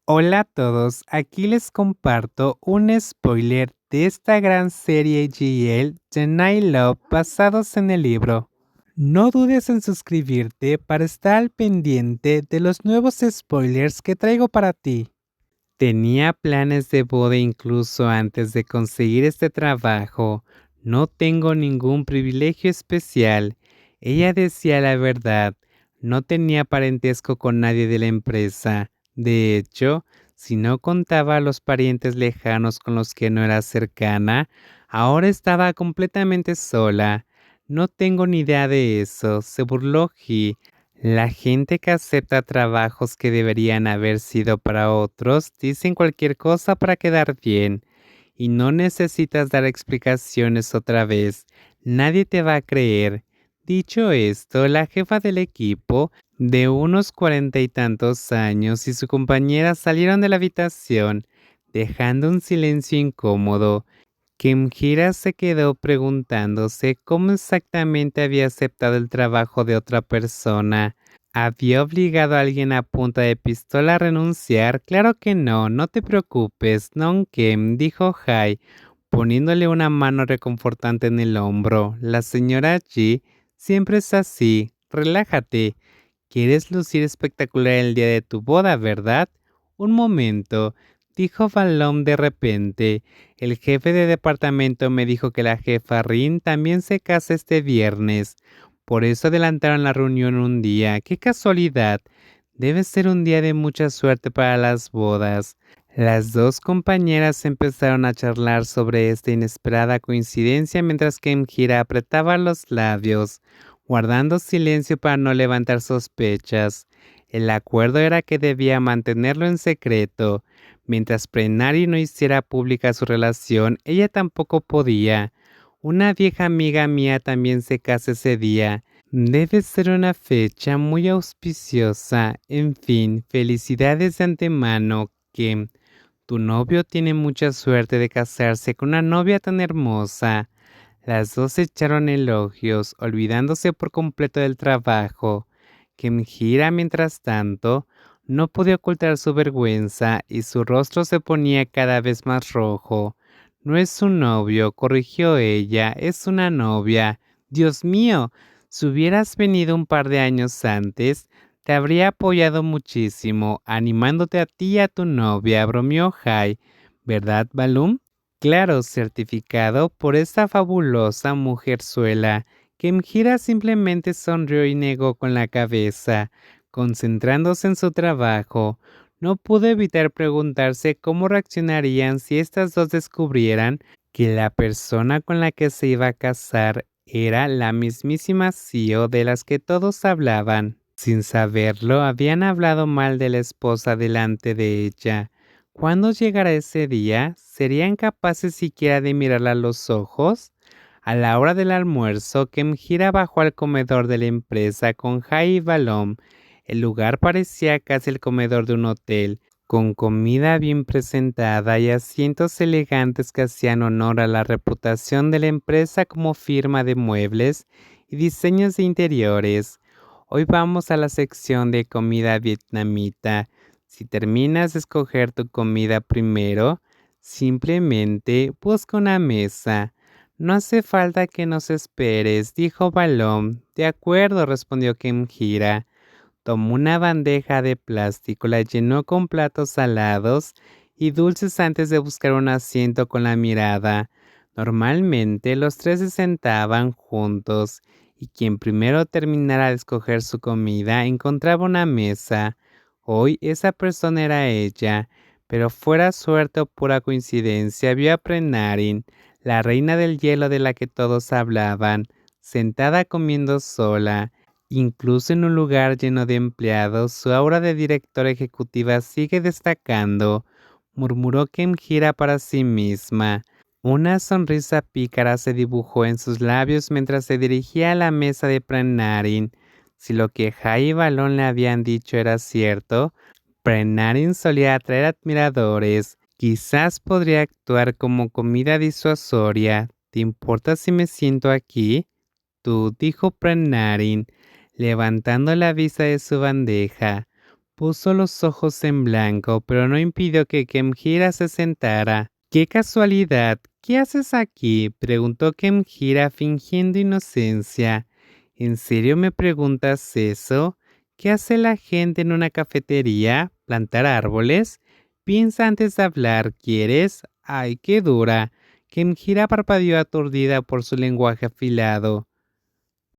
Hola a todos, aquí les comparto un spoiler de esta gran serie GL The Night Love basados en el libro. No dudes en suscribirte para estar al pendiente de los nuevos spoilers que traigo para ti. Tenía planes de boda incluso antes de conseguir este trabajo. No tengo ningún privilegio especial. Ella decía la verdad. No tenía parentesco con nadie de la empresa. De hecho, si no contaba a los parientes lejanos con los que no era cercana, ahora estaba completamente sola. No tengo ni idea de eso, se burló He. La gente que acepta trabajos que deberían haber sido para otros dicen cualquier cosa para quedar bien y no necesitas dar explicaciones otra vez. Nadie te va a creer. Dicho esto, la jefa del equipo, de unos 40 y tantos años, y su compañera salieron de la habitación, dejando un silencio incómodo. Kimhira se quedó preguntándose cómo exactamente había aceptado el trabajo de otra persona. ¿Había obligado a alguien a punta de pistola a renunciar? Claro que no, no te preocupes, non Kim, dijo Hai, poniéndole una mano reconfortante en el hombro. La señora G siempre es así. Relájate. ¿Quieres lucir espectacular el día de tu boda, verdad? Un momento, dijo Valom de repente. El jefe de departamento me dijo que la jefa Rin también se casa este viernes. Por eso adelantaron la reunión un día. ¡Qué casualidad! Debe ser un día de mucha suerte para las bodas. Las dos compañeras empezaron a charlar sobre esta inesperada coincidencia mientras que Mjira apretaba los labios, guardando silencio para no levantar sospechas. El acuerdo era que debía mantenerlo en secreto. Mientras Prenari no hiciera pública su relación, ella tampoco podía. Una vieja amiga mía también se casa ese día. Debe ser una fecha muy auspiciosa. En fin, felicidades de antemano, que tu novio tiene mucha suerte de casarse con una novia tan hermosa. Las dos echaron elogios, olvidándose por completo del trabajo. Kimhira, mientras tanto, no podía ocultar su vergüenza y su rostro se ponía cada vez más rojo. No es un novio, corrigió ella, es una novia. Dios mío, si hubieras venido un par de años antes, te habría apoyado muchísimo, animándote a ti y a tu novia, bromeó Hai. ¿Verdad, Balum? Claro, certificado por esta fabulosa mujerzuela, que Mjira simplemente sonrió y negó con la cabeza, concentrándose en su trabajo. No pudo evitar preguntarse cómo reaccionarían si estas dos descubrieran que la persona con la que se iba a casar era la mismísima CEO de las que todos hablaban. Sin saberlo, habían hablado mal de la esposa delante de ella. ¿Cuándo llegará ese día? ¿Serían capaces siquiera de mirarla a los ojos? A la hora del almuerzo, Kemjira bajó al comedor de la empresa con Jai y Balom. El lugar parecía casi el comedor de un hotel, con comida bien presentada y asientos elegantes que hacían honor a la reputación de la empresa como firma de muebles y diseños de interiores. Hoy vamos a la sección de comida vietnamita. Si terminas de escoger tu comida primero, simplemente busca una mesa. No hace falta que nos esperes, dijo Balom. De acuerdo, respondió Kemjira. Tomó una bandeja de plástico, la llenó con platos salados y dulces antes de buscar un asiento con la mirada. Normalmente los tres se sentaban juntos y quien primero terminara de escoger su comida encontraba una mesa. Hoy esa persona era ella, pero fuera suerte o pura coincidencia vio a Prenarin, la reina del hielo de la que todos hablaban, sentada comiendo sola. Incluso en un lugar lleno de empleados, su aura de directora ejecutiva sigue destacando, murmuró Kemjira para sí misma. Una sonrisa pícara se dibujó en sus labios mientras se dirigía a la mesa de Prenarin. Si lo que Jai y Balón le habían dicho era cierto, Prenarin solía atraer admiradores. Quizás podría actuar como comida disuasoria. ¿Te importa si me siento aquí? Tú, dijo Prenarin, levantando la vista de su bandeja. Puso los ojos en blanco, pero no impidió que Kemjira se sentara. ¡Qué casualidad! ¿Qué haces aquí?, preguntó Kemjira fingiendo inocencia. ¿En serio me preguntas eso? ¿Qué hace la gente en una cafetería? ¿Plantar árboles? Piensa antes de hablar, ¿quieres? ¡Ay, qué dura! Kemjira parpadeó aturdida por su lenguaje afilado.